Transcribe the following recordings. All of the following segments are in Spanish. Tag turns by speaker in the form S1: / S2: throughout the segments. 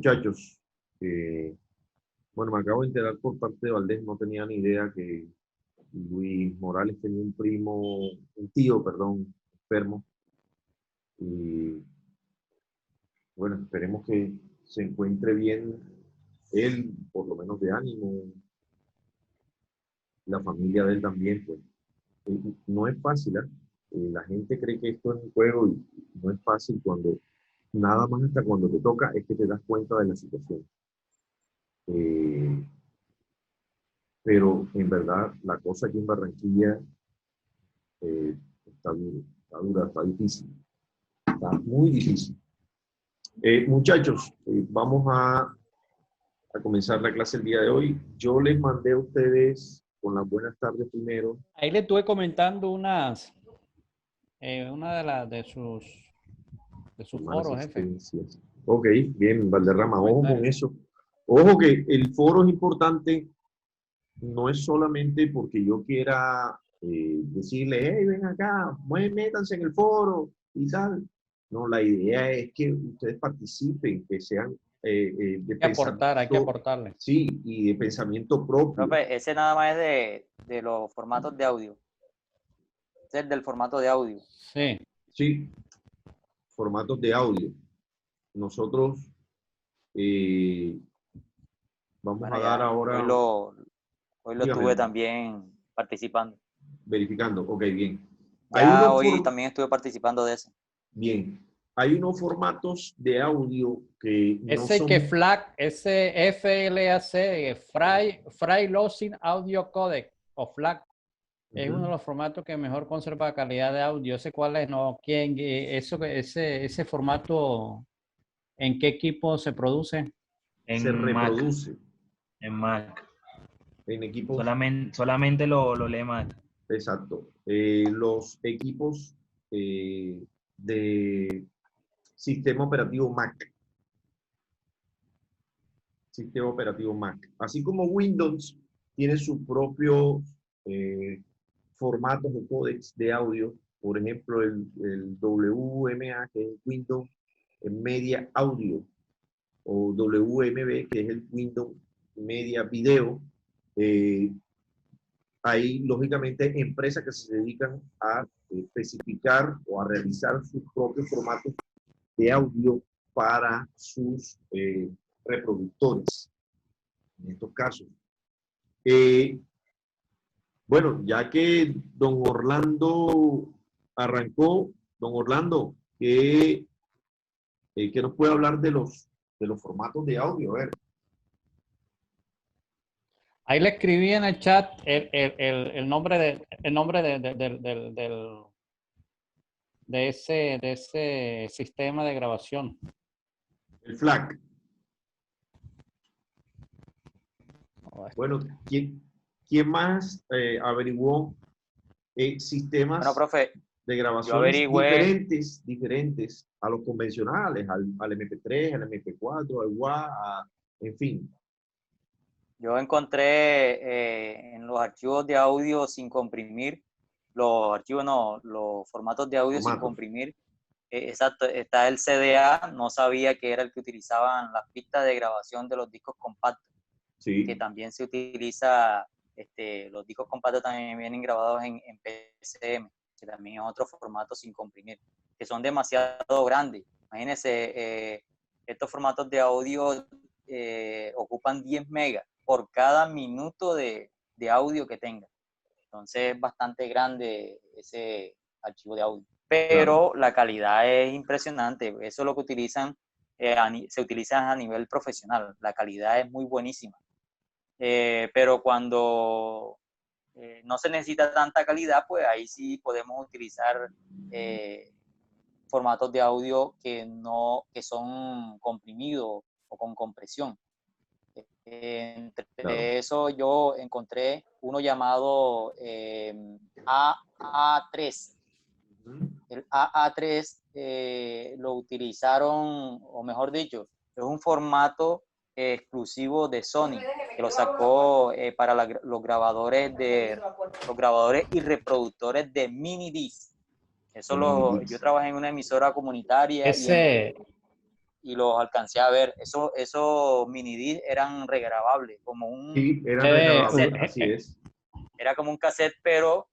S1: muchachos, bueno, me acabo de enterar por parte de Valdés, no tenía ni idea que Luis Morales tenía un primo, un tío, perdón, enfermo. Y bueno, esperemos que se encuentre bien él, por lo menos de ánimo, la familia de él también, pues. No es fácil, ¿eh? La gente cree que esto es un juego y no es fácil cuando, nada más hasta cuando te toca, es que te das cuenta de la situación. Eh, pero en verdad, la cosa aquí en Barranquilla está dura, está dura, está difícil, está muy difícil. Muchachos, vamos a comenzar la clase el día de hoy. Yo les mandé a ustedes con las buenas tardes primero.
S2: Ahí le estuve comentando una de sus
S1: Malas
S2: foros, jefe.
S1: asistencias. Ok, bien, Valderrama, ojo con eso. Ojo que el foro es importante, no es solamente porque yo quiera decirle, hey, ven acá, métanse en el foro y tal. No, la idea es que ustedes participen, que sean de
S2: Hay que aportar, hay que
S1: pensamiento,
S2: aportarle.
S1: sí, y de pensamiento propio.
S3: Profe, ese nada más es de los formatos de audio. Ese es del formato de audio.
S2: Sí.
S1: Sí, formatos de audio. Nosotros vamos
S3: Bueno,
S1: a dar
S3: ya,
S1: ahora,
S3: hoy lo
S1: dígame,
S3: estuve también participando.
S1: verificando, ok, bien. Hay
S3: Ya
S1: unos
S3: hoy también estuve participando de eso.
S1: bien, hay unos formatos de audio que no
S2: Ese
S1: son,
S2: que FLAC, ese FLAC, Free Losing Audio Codec o FLAC, es uno de los formatos que mejor conserva calidad de audio. ¿Ese cuál es? No, ¿quién? Ese formato, ¿en qué equipo se produce?
S1: se
S4: En Mac.
S1: reproduce
S4: En Mac.
S1: en equipos,
S4: Solamente lo lee Mac.
S1: exacto, los equipos de sistema operativo Mac, sistema operativo Mac, así como Windows tiene sus propios formatos o códecs de audio, por ejemplo el WMA, que es Windows Media Audio, o WMV, que es el Windows Media Video. Hay, lógicamente, empresas que se dedican a especificar o a realizar sus propios formatos de audio para sus reproductores, en estos casos. Bueno, ya que don Orlando arrancó, don Orlando, ¿qué nos puede hablar de los formatos de audio? A ver.
S2: Ahí le escribí en el chat el nombre de ese sistema de grabación.
S1: El FLAC. Bueno, ¿quién más averiguó sistemas
S3: Bueno, profe,
S1: de grabaciones diferentes a los convencionales, al MP3, al MP4, al WA, en fin?
S3: yo encontré en los archivos de audio sin comprimir, los formatos de audio sin comprimir. Exacto, está el CDA, no sabía que era el que utilizaban las pistas de grabación de los discos compactos.
S1: Sí.
S3: Que también se utiliza, los discos compactos también vienen grabados en PCM, que también es otro formato sin comprimir, que son demasiado grandes. Imagínense, estos formatos de audio ocupan 10 megas por cada minuto de audio que tenga. Entonces es bastante grande ese archivo de audio. Pero la calidad es impresionante. Eso es lo que utilizan, se utiliza a nivel profesional. La calidad es muy buenísima. Pero cuando no se necesita tanta calidad, pues ahí sí podemos utilizar formatos de audio que son comprimidos o con compresión. Entre eso yo encontré uno llamado AA3. El AA3 lo utilizaron, o mejor dicho, es un formato exclusivo de Sony, que lo sacó para los grabadores y reproductores de mini disc. Yo trabajé en una emisora comunitaria y los alcancé a ver. Esos mini disc eran regrabables, como
S1: Sí, era
S2: Ustedes,
S1: regrabable, así es.
S3: era como un cassette, pero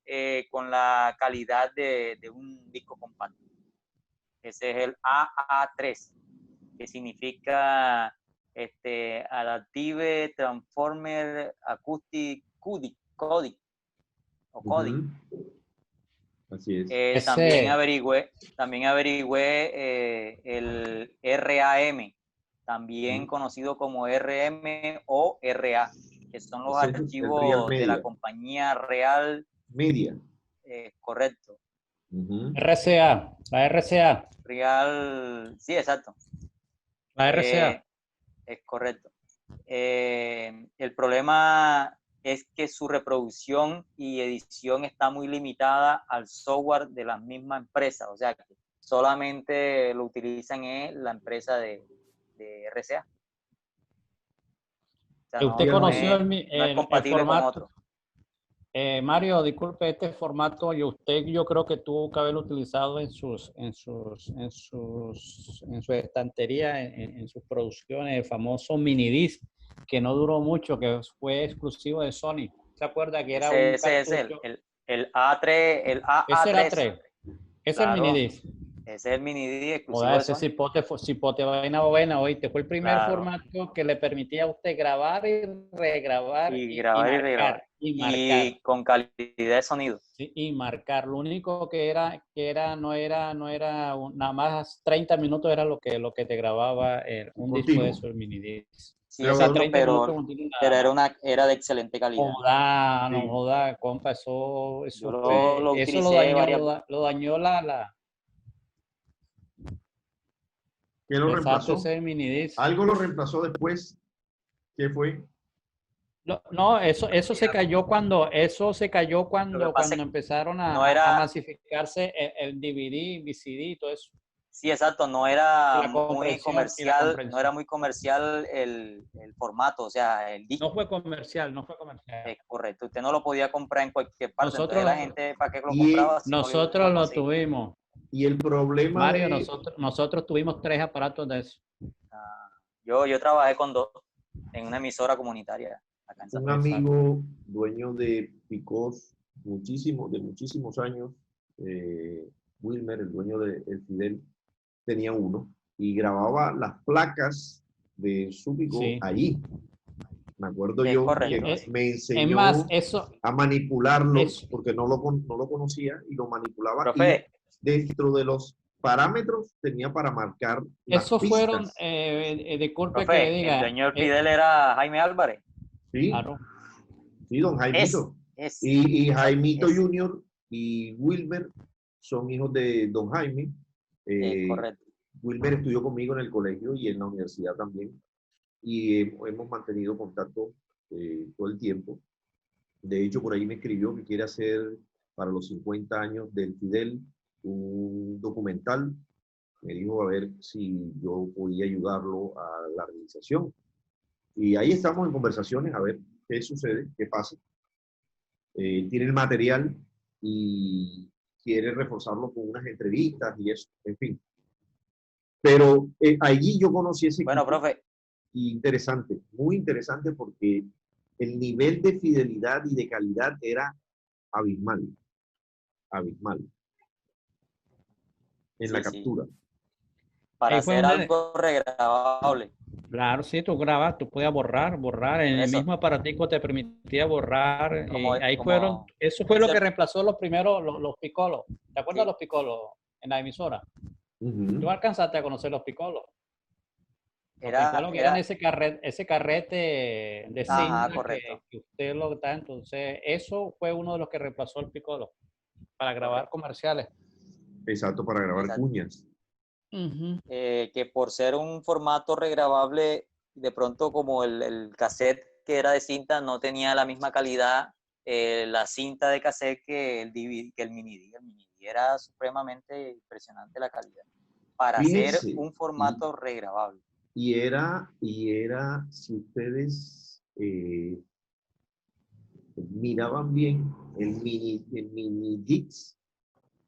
S3: con la calidad de un disco compacto. Ese es el AA3, que significa Adaptive Transformer Acoustic Codec o Codec.
S1: Ujú. Así es.
S3: También averigüé el RAM, también conocido como RM o RA, que son los
S1: Ese es el Real
S3: archivos de la
S1: Media.
S3: compañía Real,
S1: Media.
S3: correcto.
S1: Ujú.
S2: RCA, la RCA,
S3: Real, sí, exacto.
S2: la RCA.
S3: Es correcto. El problema es que su reproducción y edición está muy limitada al software de la misma empresa, o sea que solamente lo utilizan en la empresa de RCA. O sea,
S2: ¿Usted
S3: no
S2: conoció
S3: es
S2: el
S3: compatible con
S2: formato?
S3: otro.
S2: Mario, disculpe, este formato yo creo que tuvo que haberlo utilizado en su estantería, en sus producciones, el famoso minidisc, que no duró mucho, que fue exclusivo de Sony. ¿Se acuerda que era un
S3: Ese es
S2: cartucho?
S3: el A3, el
S2: Ese era
S3: AA3.
S2: 3, ese es el
S3: Claro,
S2: minidisc.
S3: ese es el mini disc exclusivo
S2: Joder,
S3: de
S2: ese
S3: Sony.
S2: cipote vaina buena, oíste, fue el primer
S3: Claro.
S2: formato que le permitía a usted grabar y regrabar
S3: Y
S2: y
S3: grabar y regrabar.
S2: marcar.
S3: Y con calidad de sonido.
S2: Sí, y marcar. Lo único no era nada más 30 minutos era lo que te grababa un disco de
S1: Continuo.
S2: eso, el mini disc.
S3: Sí,
S1: Pero,
S2: O sea,
S3: exacto,
S2: 30 minutos continuos
S3: pero
S2: nada más.
S3: era de excelente calidad.
S2: Joda, no
S1: Sí.
S2: joda, compa,
S3: Yo lo
S2: eso lo
S3: utilicé
S2: dañó,
S3: varias
S2: lo dañó la.
S1: ¿qué lo
S2: Exacto,
S1: reemplazó?
S2: ese mini disc.
S1: Algo lo reemplazó después. ¿Qué fue?
S2: No, eso se cayó cuando
S3: Lo que pasa es que
S2: empezaron
S3: no
S2: a
S3: era,
S2: masificarse el DVD, VCD y todo eso.
S3: sí, exacto, no
S2: Y
S3: era
S2: la
S3: muy
S2: comprensión, y la
S3: comercial, no era
S2: comprensión.
S3: muy comercial el formato, o sea, el disco.
S2: No fue comercial, no fue comercial.
S3: Es correcto, usted no lo podía comprar en cualquier parte, entonces la
S2: Nosotros,
S3: gente, ¿para qué lo
S1: Y,
S3: compraba si no lo iba a
S2: nosotros lo
S3: conseguir?
S2: tuvimos.
S1: y el problema
S2: Mario,
S1: de
S2: nosotros tuvimos 3 aparatos de eso.
S3: Ah, yo trabajé con dos en una emisora comunitaria acá en
S1: un
S3: Santander.
S2: Exacto.
S1: amigo dueño de Picos de muchísimos años, Wilmer, el dueño de El Fidel, tenía uno y grababa las placas de su Picos
S2: Sí.
S1: allí. Me acuerdo
S3: Es
S1: yo
S3: correcto,
S1: que
S3: sí.
S1: me
S2: Es más,
S1: enseñó a manipularlo
S2: eso,
S1: porque no lo conocía y lo manipulaba y
S3: Profe,
S1: dentro de los parámetros tenía para marcar las
S2: esos fueron,
S1: pistas.
S2: disculpe que le
S3: profe, el
S2: diga,
S3: dueño del Fidel era Jaime Álvarez.
S1: ¿Sí?
S2: claro,
S1: Sí, don
S3: Es,
S1: Jaimito.
S3: es,
S1: Y
S3: exacto,
S1: Jaimito
S3: es
S1: Junior y Wilmer son hijos de don Jaime. Eh,
S3: correcto.
S1: Wilmer estudió conmigo en el colegio y en la universidad también. Y hemos mantenido contacto todo el tiempo. De hecho, por ahí me escribió que quiere hacer para los 50 años del Fidel un documental. Me dijo a ver si yo podía ayudarlo a la realización. Y ahí estamos en conversaciones a ver qué sucede, qué pasa. Tiene el material y quiere reforzarlo con unas entrevistas y eso, en fin. Pero allí yo conocí ese
S3: Bueno,
S1: equipo
S3: profe,
S1: y interesante, muy interesante porque el nivel de fidelidad y de calidad era abismal, abismal en la
S3: sí, sí,
S1: captura.
S3: para
S2: ahí fue
S3: hacer
S2: donde,
S3: algo regrabable.
S2: claro, sí, tú grabas, tú podías borrar, en
S3: Por
S2: el
S3: eso,
S2: mismo aparatico te permitía borrar, y ahí fueron,
S3: como
S2: eso fue lo
S3: dice
S2: que
S3: el,
S2: reemplazó los primeros, los picolos. ¿Te acuerdas
S3: sí,
S2: de los picolos en la emisora? Tú
S1: Ujú.
S2: alcanzaste a conocer los picolos. Los
S3: era,
S2: picolos que eran
S3: era,
S2: ese carrete de
S3: ajá,
S2: cinta
S3: correcto,
S2: que usted lo está, entonces eso fue uno de los que reemplazó el picolo para grabar
S3: correcto,
S2: comerciales.
S1: Exacto, para grabar
S3: exacto.
S1: cuñas.
S2: Ujú.
S3: Que por ser un formato regrabable, de pronto como el cassette que era de cinta no tenía la misma calidad, la cinta de cassette que el DVD, que el mini D. El mini D era supremamente impresionante la calidad para hacer
S1: Fíjense,
S3: un formato regrabable.
S1: y era, si ustedes miraban bien, el mini Dix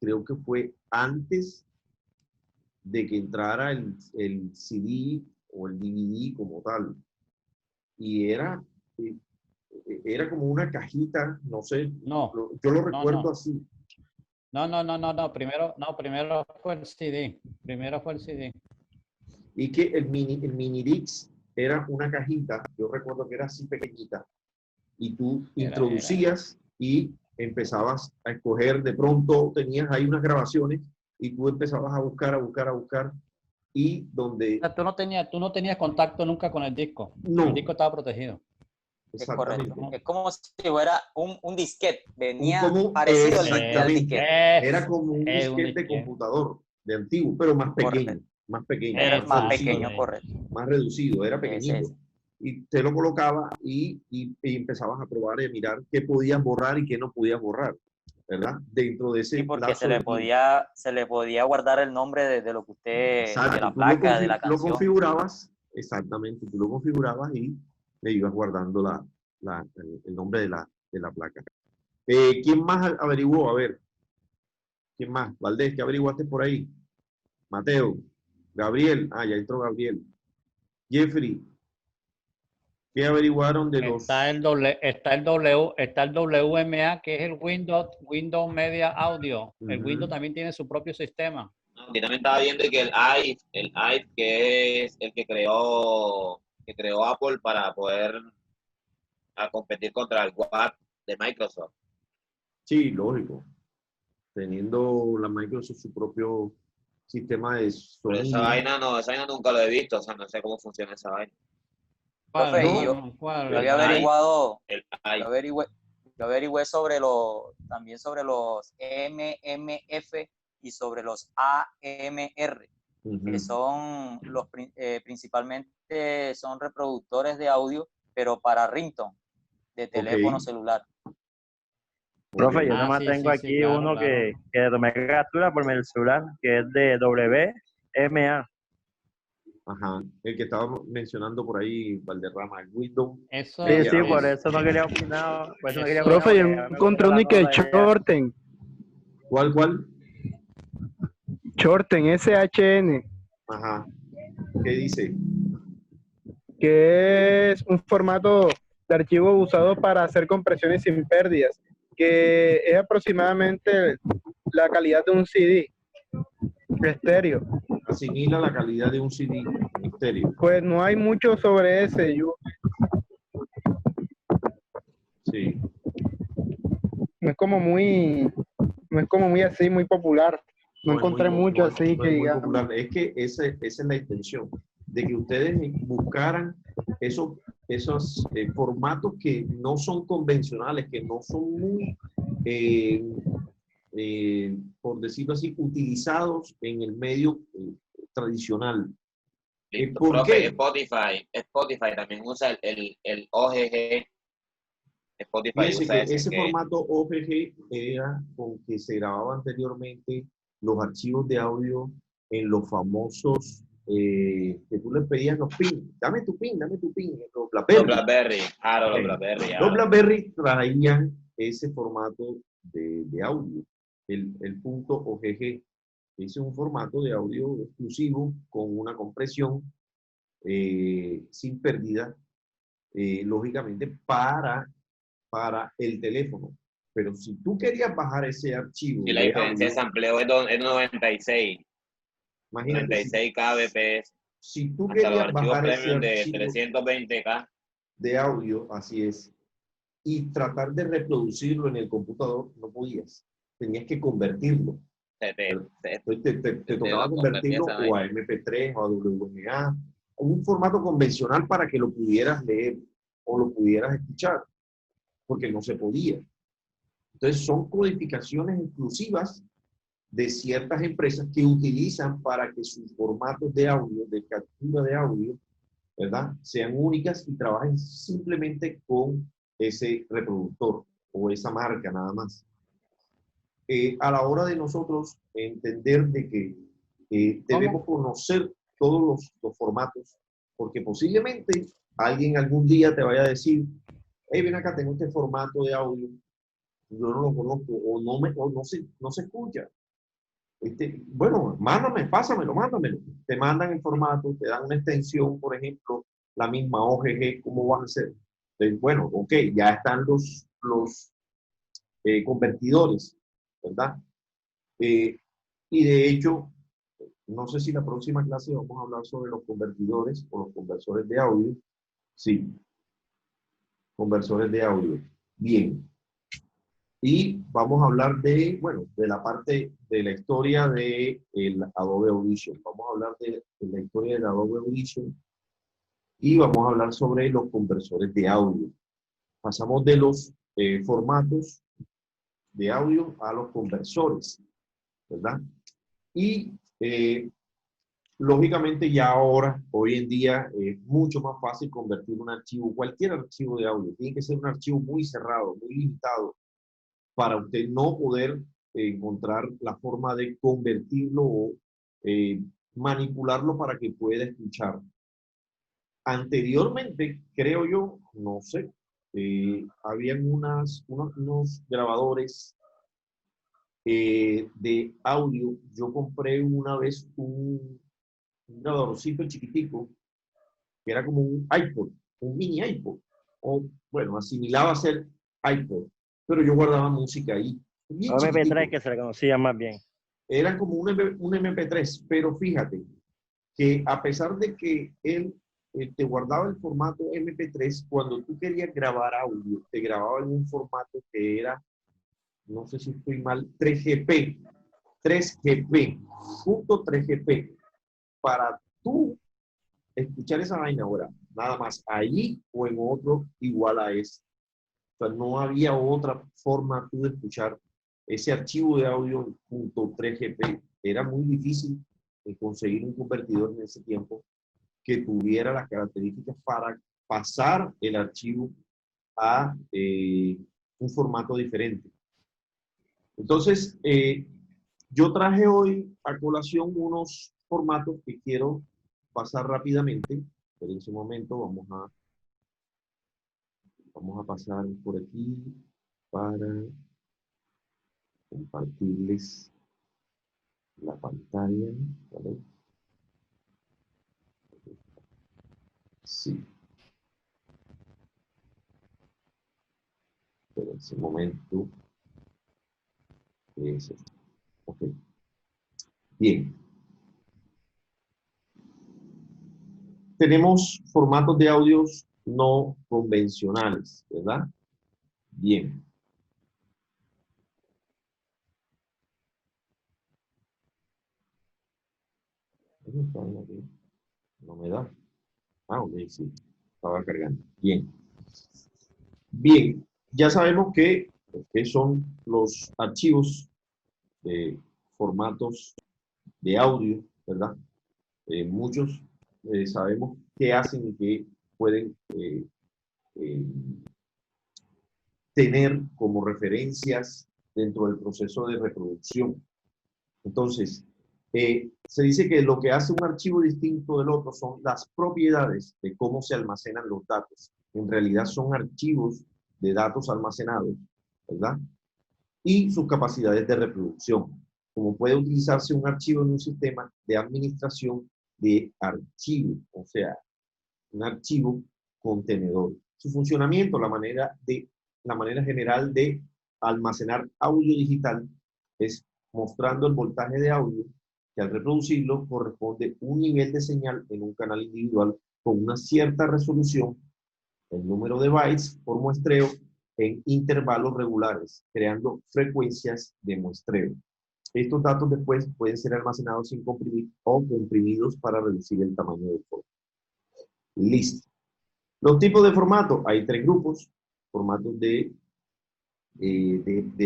S1: creo que fue antes de que entrara el CD o el DVD como tal. Y era como una cajita, no sé,
S2: No,
S1: yo lo
S2: no,
S1: recuerdo
S2: no.
S1: así.
S2: No. Primero fue el CD. Primero fue el CD.
S1: Y que el mini disc era una cajita, yo recuerdo que era así pequeñita, y tú
S2: Era.
S1: introducías y empezabas a escoger, de pronto tenías ahí unas grabaciones y tú empezabas a buscar, y donde,
S2: O sea, tú no tenías contacto nunca con el disco.
S1: no,
S2: El disco estaba protegido.
S3: Es correcto.
S1: exactamente,
S3: Es como si fuera un disquete. Venía
S1: como,
S3: parecido al
S1: exactamente,
S3: disquete.
S1: era como un
S2: Es un
S1: disquete de
S2: disquete.
S1: computador, de antiguo, pero más pequeño,
S3: Correcto.
S1: era
S3: Es más
S1: reducido,
S3: pequeño, correcto.
S1: más reducido, era
S3: Es
S1: pequeñito.
S3: ese.
S1: Y te lo colocaba y empezabas a probar y a mirar qué podías borrar y qué no podías borrar, ¿verdad? Dentro de
S3: Sí,
S1: ese
S3: porque
S1: lapso de tiempo.
S3: se le podía guardar el nombre de lo que usted, de
S1: Exacto,
S3: la
S1: tú
S3: placa, de la
S1: lo
S3: canción.
S1: configurabas, exactamente, tú lo configurabas y le ibas guardando el nombre de la placa. ¿Quién más averiguó? A ver, ¿quién más? Valdés, ¿qué averiguaste por ahí? Mateo, Gabriel, ya entró Gabriel. Jeffrey, ¿qué averiguaron de
S2: Está
S1: los...
S2: está el WMA, que es el Windows Media Audio. El Windows también tiene su propio sistema.
S5: Aquí también estaba viendo que el IVE que es el que creó Apple para poder competir contra el WAP de Microsoft.
S1: Sí, lógico. Teniendo la Microsoft su propio sistema de
S5: Pero esa
S1: sonido.
S5: vaina nunca lo he visto, o sea, no sé cómo funciona esa vaina.
S3: Profe,
S2: ¿Cuál?
S3: y
S2: ¿Cuál?
S3: yo
S5: El
S3: había averiguado,
S5: El
S3: yo
S5: IVE.
S3: averigüé también sobre los MMF y sobre los AMR, que son principalmente son reproductores de audio, pero para ringtone de teléfono celular.
S4: Profe, yo
S2: Ah,
S4: nomás
S2: sí,
S4: tengo
S2: sí, sí,
S4: aquí
S2: claro,
S4: uno
S2: claro.
S4: que tomé captura por medio del celular, que es de WMA.
S1: Ajá, el que estaba mencionando por ahí, Valderrama, el Windows
S2: Eso
S4: Sí,
S1: Media
S4: sí, por
S1: Audio.
S4: eso no quería opinar, por eso no quería
S2: Eso,
S4: opinar,
S6: Profe, yo
S4: porque ya me gusta
S6: encontré
S4: la
S6: uno y que
S4: nota ya.
S1: ¿Cuál?
S6: Shorten, SHN,
S1: Ajá, ¿qué dice?
S6: que es un formato de archivo usado para hacer compresiones sin pérdidas, que es aproximadamente la calidad de un CD estéreo.
S1: Asimila la calidad de un CD en estéreo.
S6: Pues no hay mucho sobre ese,
S1: Sí.
S6: no es como muy así, muy popular. No
S1: No es muy,
S6: encontré mucho
S1: no
S6: así
S1: no
S6: que
S1: es muy
S6: digamos.
S1: popular. Es que esa es la intención, de que ustedes buscaran esos formatos que no son convencionales, que no son muy, por decirlo así, utilizados en el medio tradicional.
S5: Listo.
S1: ¿Por
S5: Profe,
S1: qué?
S5: Spotify también usa el OGG. Spotify
S1: Fíjense
S5: usa
S1: que
S5: ese
S1: ese
S5: que
S1: formato OGG era con que se grababa anteriormente los archivos de audio en los famosos que tú le pedías los pins. Dame tu pin, los
S5: los
S1: BlackBerry.
S5: BlackBerry. Claro, los
S1: Eh,
S5: BlackBerry.
S1: Los
S5: Claro.
S1: BlackBerry traían ese formato de audio, el punto OGG. Ese es un formato de audio exclusivo con una compresión sin pérdida, lógicamente para el teléfono. Pero si tú querías bajar ese archivo
S5: Y la
S1: de
S5: diferencia de
S1: audio,
S5: sampleo es 96.
S1: imagínate,
S5: 96 kbps.
S1: si tú
S5: Hasta los
S1: querías
S5: archivos
S1: bajar ese
S5: premium de
S1: archivo
S5: 320K.
S1: de audio, así es, y tratar de reproducirlo en el computador, no podías. Tenías que convertirlo. Te tocaba convertirlo o a MP3 o a WMA, a un formato convencional para que lo pudieras leer o lo pudieras escuchar, porque no se podía. Entonces son codificaciones exclusivas de ciertas empresas que utilizan para que sus formatos de audio, de captura de audio, ¿verdad?, sean únicas y trabajen simplemente con ese reproductor o esa marca nada más. A la hora de nosotros entender de que debemos conocer todos los formatos, porque posiblemente alguien algún día te vaya a decir, hey, ven acá, tengo este formato de audio, yo no lo conozco o no se escucha. Bueno, pásamelo, mándamelo. Te mandan el formato, te dan una extensión, por ejemplo, la misma OGG, ¿cómo vas a hacer? Entonces, bueno, ok, ya están los convertidores, ¿verdad? Y de hecho, no sé si la próxima clase vamos a hablar sobre los convertidores o los conversores de audio. Sí, conversores de audio. Bien. Y vamos a hablar de, bueno, de la parte de la historia de el Adobe Audition. Vamos a hablar de la historia del Adobe Audition y vamos a hablar sobre los conversores de audio. Pasamos de los formatos de audio a los conversores, ¿verdad? Y lógicamente ya ahora, hoy en día, es mucho más fácil convertir un archivo, cualquier archivo de audio. Tiene que ser un archivo muy cerrado, muy limitado, para usted no poder encontrar la forma de convertirlo o manipularlo para que pueda escuchar. Anteriormente, creo yo, no sé, habían unos grabadores de audio. Yo compré una vez un grabadorcito chiquitico, que era como un iPod, un mini iPod, o bueno, asimilaba a ser iPod, pero yo guardaba música ahí. Bien
S4: MP3 que se le conocía más bien.
S1: Era como un MP3, pero fíjate que a pesar de que él te guardaba el formato MP3, cuando tú querías grabar audio, te grababa en un formato que era, no sé si estoy mal, 3GP, 3GP. Para tú escuchar esa vaina ahora, nada más allí o en otro igual a ese. O sea, no había otra forma tú de escuchar ese archivo de audio .3GP. Era muy difícil conseguir un convertidor en ese tiempo que tuviera las características para pasar el archivo a un formato diferente. Entonces, yo traje hoy a colación unos formatos que quiero pasar rápidamente. Pero en ese momento vamos a pasar por aquí para compartirles la pantalla. ¿Vale? Sí. Pero en ese momento es esto. Ok. Bien. Tenemos formatos de audios no convencionales, ¿verdad? Bien. No me da. Ah, ok, sí. Estaba cargando. Bien. Bien. Ya sabemos que son los archivos de formatos de audio, ¿verdad? Muchos sabemos qué hacen y qué pueden tener como referencias dentro del proceso de reproducción. Entonces, se dice que lo que hace un archivo distinto del otro son las propiedades de cómo se almacenan los datos. En realidad son archivos de datos almacenados, ¿verdad? Y sus capacidades de reproducción. Como puede utilizarse un archivo en un sistema de administración de archivo, o sea, un archivo contenedor. Su funcionamiento, la manera general de almacenar audio digital es mostrando el voltaje de audio, que al reproducirlo corresponde un nivel de señal en un canal individual con una cierta resolución, el número de bytes por muestreo en intervalos regulares, creando frecuencias de muestreo. Estos datos después pueden ser almacenados sin comprimir o comprimidos para reducir el tamaño del formato. Listo. Los tipos de formato, hay 3 grupos, formatos de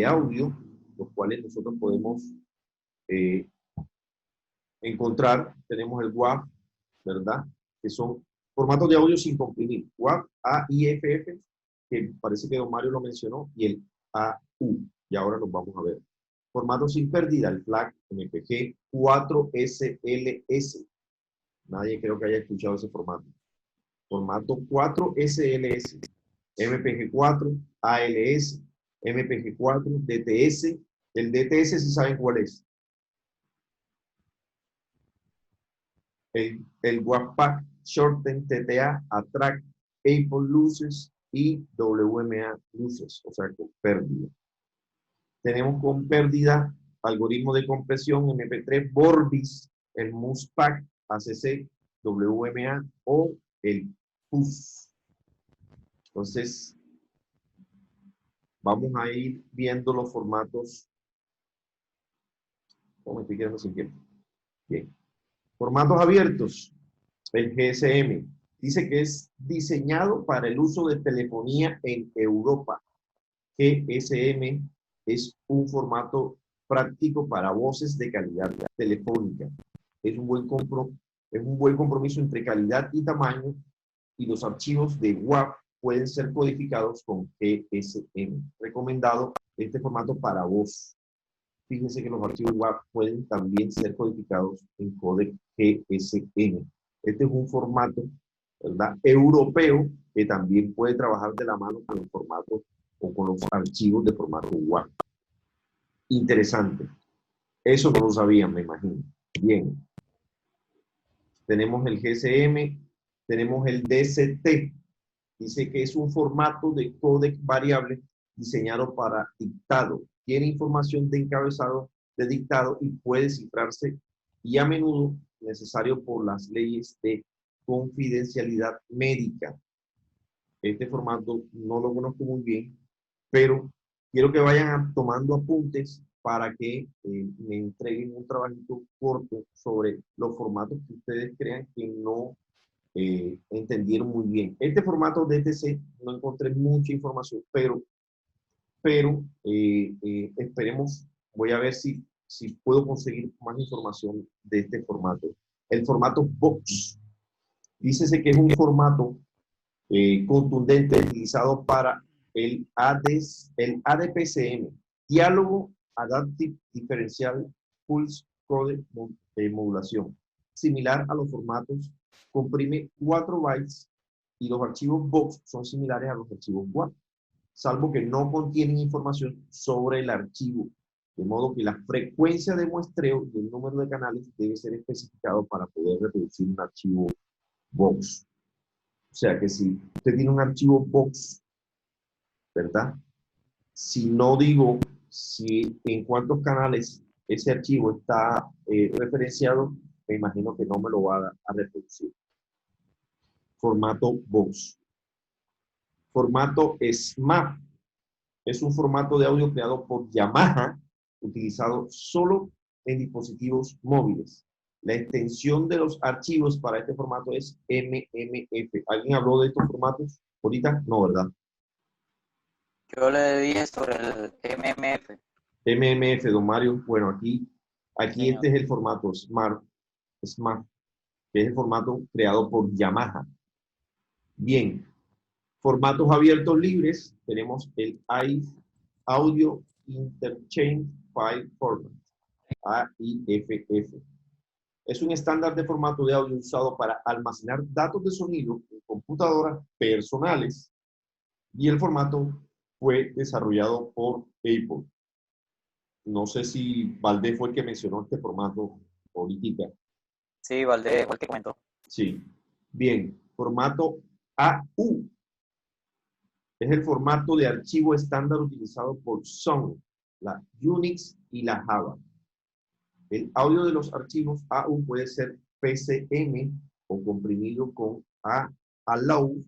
S1: audio, los cuales nosotros podemos encontrar. Tenemos el WAV, ¿verdad? Que son formatos de audio sin comprimir. WAV, AIFF, que parece que don Mario lo mencionó, y el AU, y ahora los vamos a ver. Formato sin pérdida, el FLAC, MPG 4SLS. Nadie creo que haya escuchado ese formato. Formato 4SLS, MPG4, ALS, MPG4, DTS. El DTS sí saben cuál es. el WAP-PAC, Shorten, TTA, Attract, Apple Luces y WMA Luces, o sea, con pérdida. Tenemos con pérdida algoritmo de compresión MP3, Vorbis, el MUSPAC, ACC, WMA o el PUS. Entonces, vamos a ir viendo los formatos. Oh, me estoy quedando sin tiempo. Bien. Formatos abiertos. El GSM. Dice que es diseñado para el uso de telefonía en Europa. GSM es un formato práctico para voces de calidad telefónica. Es un buen compromiso entre calidad y tamaño, y los archivos de WAV pueden ser codificados con GSM. Recomendado este formato para voz. Fíjense que los archivos WAV pueden también ser codificados en códec GSM. Este es un formato, ¿verdad?, europeo, que también puede trabajar de la mano con el formato o con los archivos de formato WAV. Interesante. Eso no lo sabían, me imagino. Bien. Tenemos el GSM, tenemos el DCT. Dice que es un formato de códec variable diseñado para dictado. Tiene información de encabezado de dictado y puede cifrarse, y a menudo necesario por las leyes de confidencialidad médica. Este formato no lo conozco muy bien, pero quiero que vayan tomando apuntes para que me entreguen un trabajito corto sobre los formatos que ustedes crean que no entendieron muy bien. Este formato DTC no encontré mucha información, pero esperemos, voy a ver si puedo conseguir más información de este formato. El formato Box. Dícese que es un formato contundente utilizado para el ADPCM, Diálogo Adaptive Differential Pulse Code Modulación. Similar a los formatos, comprime 4 bytes y los archivos Box son similares a los archivos WAV, salvo que no contienen información sobre el archivo, de modo que la frecuencia de muestreo y el número de canales debe ser especificado para poder reproducir un archivo Box. O sea que si usted tiene un archivo Box, ¿verdad? Si no digo en cuántos canales ese archivo está referenciado, me imagino que no me lo va a reproducir. Formato Box. Formato SMAP. Es un formato de audio creado por Yamaha, utilizado solo en dispositivos móviles. La extensión de los archivos para este formato es MMF. ¿Alguien habló de estos formatos ahorita? No, ¿verdad?
S3: Yo le dije sobre el MMF.
S1: MMF, don Mario. Bueno, aquí
S3: Señor.
S1: este es el formato SMAP, que es el formato creado por Yamaha. Bien. Formatos abiertos libres, tenemos el Audio Interchange File Format, AIFF. Es un estándar de formato de audio usado para almacenar datos de sonido en computadoras personales, y el formato fue desarrollado por Apple. No sé si Valdés fue el que mencionó este formato ahorita.
S3: Sí, Valdés fue el que comentó.
S1: Sí. Bien, formato AU. Es el formato de archivo estándar utilizado por Sun, la Unix y la Java. El audio de los archivos AU puede ser PCM o comprimido con ALAU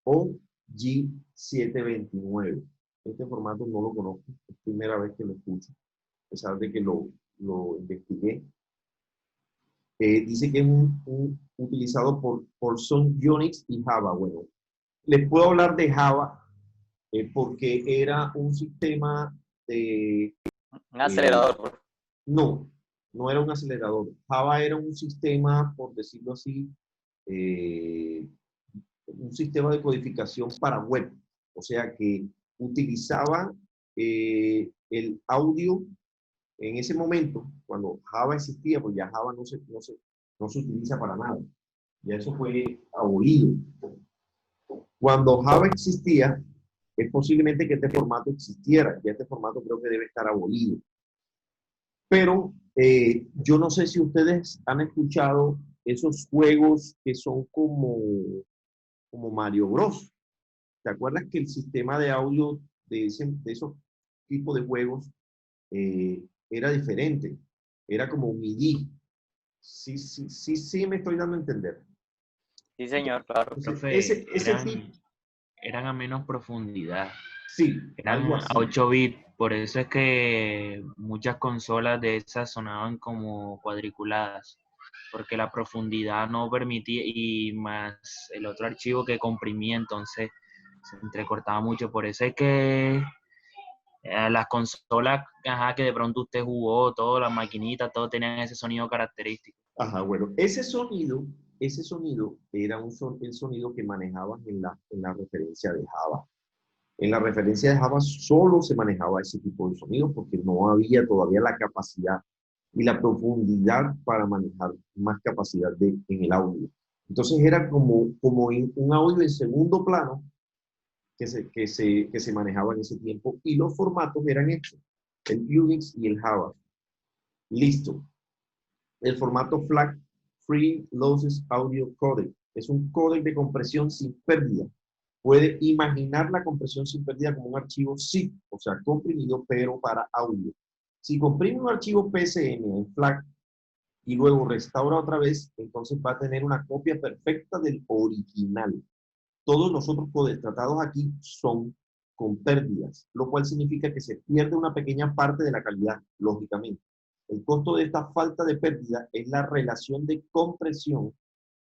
S1: o G729. Este formato no lo conozco, es la primera vez que lo escucho, a pesar de que lo investigué. Dice que es utilizado por Sun, Unix y Java. Bueno, les puedo hablar de Java porque era un sistema de...
S3: Un acelerador.
S1: No era un acelerador. Java era un sistema, por decirlo así, un sistema de codificación para web. O sea que utilizaba el audio en ese momento, cuando Java existía, pues ya Java no se utiliza para nada. Ya eso fue abolido. Cuando Java existía, es posiblemente que este formato existiera. Ya este formato creo que debe estar abolido. Pero yo no sé si ustedes han escuchado esos juegos que son como Mario Bros. ¿Te acuerdas que el sistema de audio de esos tipos de juegos era diferente? Era como MIDI. Sí, me estoy dando a entender.
S3: Sí, señor, claro.
S1: Entonces,
S7: Profe,
S1: ese tipo,
S7: eran a menos profundidad,
S1: sí, algo
S7: eran a
S1: así.
S7: 8 bits, por eso es que muchas consolas de esas sonaban como cuadriculadas, porque la profundidad no permitía, y más el otro archivo que comprimía, entonces se entrecortaba mucho, por eso es que las consolas, ajá, que de pronto usted jugó, todas las maquinitas, todos tenían ese sonido característico.
S1: Ajá, bueno, ese sonido era el sonido que manejaban en la referencia de Java. En la referencia de Java solo se manejaba ese tipo de sonido porque no había todavía la capacidad y la profundidad para manejar más capacidad en el audio. Entonces era como un audio en segundo plano que se manejaba en ese tiempo y los formatos eran estos, el Unix y el Java. Listo. El formato FLAC, Free Lossless Audio Codec, es un códec de compresión sin pérdida. Puede imaginar la compresión sin pérdida como un archivo zip, o sea, comprimido, pero para audio. Si comprime un archivo PSM en FLAC y luego restaura otra vez, entonces va a tener una copia perfecta del original. Todos los otros codecs tratados aquí son con pérdidas, lo cual significa que se pierde una pequeña parte de la calidad, lógicamente. El costo de esta falta de pérdida es la relación de compresión,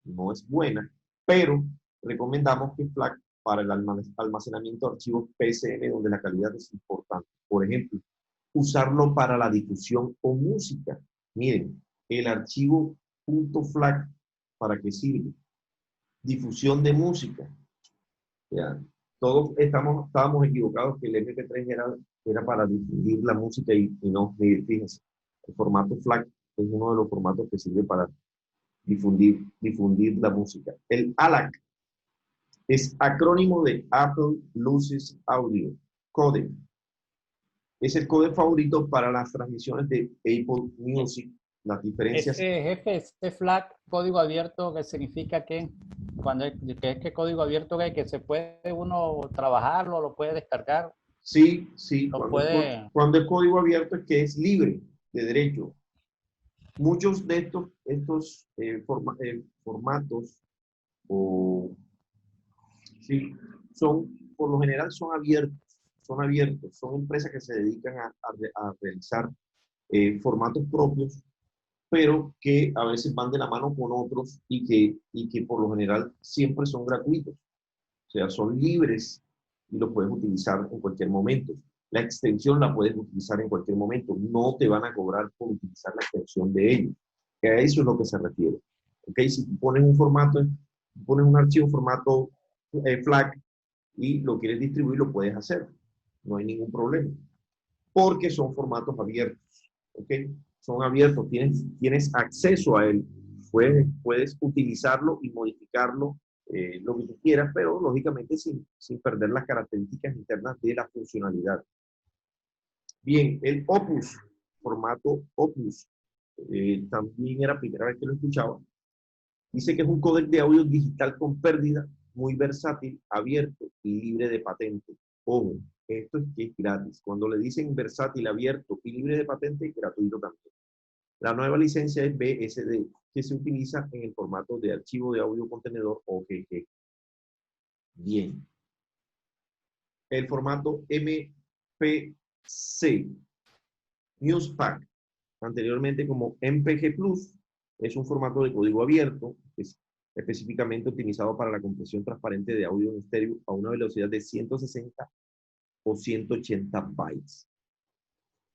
S1: no es buena, pero recomendamos que FLAC para el almacenamiento de archivos PSM donde la calidad es importante. Por ejemplo, usarlo para la difusión o música. Miren, el archivo .FLAC, ¿para qué sirve? Difusión de música. Ya. Todos estábamos equivocados que el MP3 era para difundir la música y no, fíjense, el formato FLAC es uno de los formatos que sirve para difundir la música. El ALAC es acrónimo de Apple Lossless Audio Codec. Es el códec favorito para las transmisiones de Apple Music. Las diferencias.
S2: Ese jefe, ese FLAC, código abierto, que significa que que código abierto que se puede uno trabajarlo, lo puede descargar.
S1: Sí, cuando es código abierto es que es libre de derecho. Muchos de estos formatos sí, por lo general son abiertos, son empresas que se dedican a realizar formatos propios, pero que a veces van de la mano con otros y que por lo general siempre son gratuitos. O sea, son libres y los puedes utilizar en cualquier momento. La extensión la puedes utilizar en cualquier momento. No te van a cobrar por utilizar la extensión de ellos. Que a eso es lo que se refiere. ¿Ok? Si tú pones un archivo formato FLAC y lo quieres distribuir, lo puedes hacer. No hay ningún problema. Porque son formatos abiertos. ¿Ok? Son abiertos. Tienes acceso a él. Puedes utilizarlo y modificarlo lo que tú quieras, pero lógicamente sin perder las características internas de la funcionalidad. Bien, el Opus, formato Opus, también era la primera vez que lo escuchaba. Dice que es un códec de audio digital con pérdida, muy versátil, abierto y libre de patente. Ojo, esto es que es gratis. Cuando le dicen versátil, abierto y libre de patente, gratuito también. La nueva licencia es BSD, que se utiliza en el formato de archivo de audio contenedor OGG. Bien. El formato MPC, Newspack, anteriormente como MPG Plus, es un formato de código abierto, es específicamente utilizado para la compresión transparente de audio en estéreo a una velocidad de 160 o 180 bytes.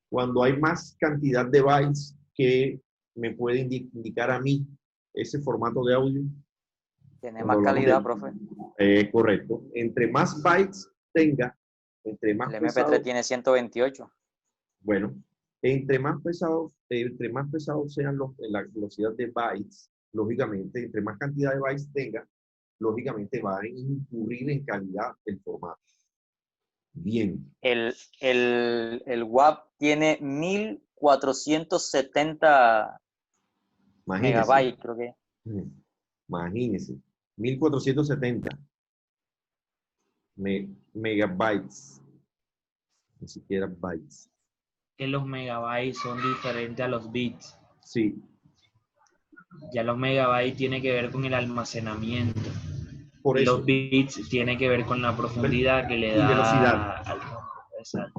S1: Cuando hay más cantidad de bytes que me puede indicar a mí ese formato de audio.
S3: Tiene más calidad, profe.
S1: Correcto. Entre más bytes tenga, entre más
S3: El
S1: pesado,
S3: MP3 tiene 128.
S1: bueno, entre más pesados sean la velocidad de bytes, lógicamente, entre más cantidad de bytes tenga, lógicamente va a incurrir en calidad el formato. Bien.
S3: El WAP tiene 1470 megabytes, creo que.
S1: Imagínense. 1470 megabytes. Ni siquiera bytes.
S7: Que los megabytes son diferentes a los bits.
S1: Sí.
S7: Ya los megabytes tiene que ver con el almacenamiento.
S1: Por
S7: Y
S1: eso.
S7: los bits tiene que ver con la profundidad que le
S1: Y
S7: da
S1: velocidad.
S7: al... Exacto.